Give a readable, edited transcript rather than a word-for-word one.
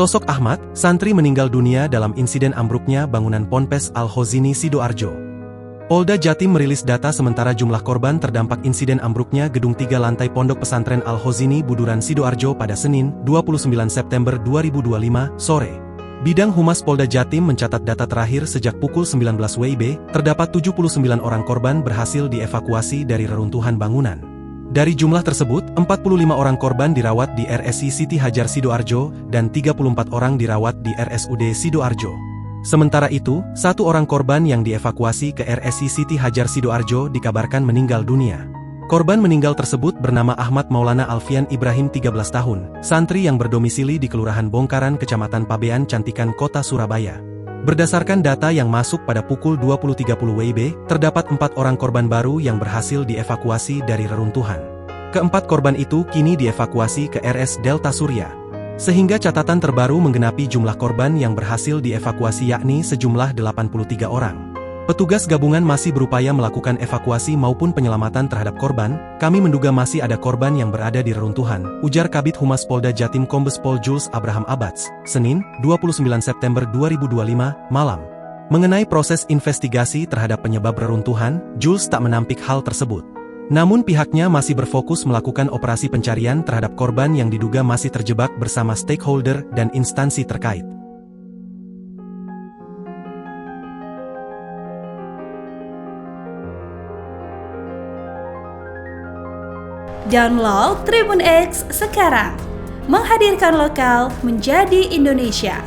Sosok Ahmad, santri meninggal dunia dalam insiden ambruknya bangunan Ponpes Al-Khozini Sidoarjo. Polda Jatim merilis data sementara jumlah korban terdampak insiden ambruknya gedung 3 lantai Pondok Pesantren Al-Khozini Buduran Sidoarjo pada Senin, 29 September 2025, sore. Bidang Humas Polda Jatim mencatat data terakhir sejak pukul 19 WIB, terdapat 79 orang korban berhasil dievakuasi dari reruntuhan bangunan. Dari jumlah tersebut, 45 orang korban dirawat di RSI Siti Hajar Sidoarjo, dan 34 orang dirawat di RSUD Sidoarjo. Sementara itu, 1 orang korban yang dievakuasi ke RSI Siti Hajar Sidoarjo dikabarkan meninggal dunia. Korban meninggal tersebut bernama Ahmad Maulana Alfian Ibrahim 13 tahun, santri yang berdomisili di Kelurahan Bongkaran Kecamatan Pabean Cantikan Kota Surabaya. Berdasarkan data yang masuk pada pukul 20.30 WIB, terdapat 4 orang korban baru yang berhasil dievakuasi dari reruntuhan. Keempat korban itu kini dievakuasi ke RS Delta Surya. Sehingga catatan terbaru menggenapi jumlah korban yang berhasil dievakuasi yakni sejumlah 83 orang. Petugas gabungan masih berupaya melakukan evakuasi maupun penyelamatan terhadap korban. Kami menduga masih ada korban yang berada di reruntuhan, ujar Kabid Humas Polda Jatim Kombes Pol Jules Abraham Abads, Senin, 29 September 2025, malam. Mengenai proses investigasi terhadap penyebab reruntuhan, Jules tak menampik hal tersebut. Namun pihaknya masih berfokus melakukan operasi pencarian terhadap korban yang diduga masih terjebak bersama stakeholder dan instansi terkait. Download Tribun X sekarang, menghadirkan lokal menjadi Indonesia.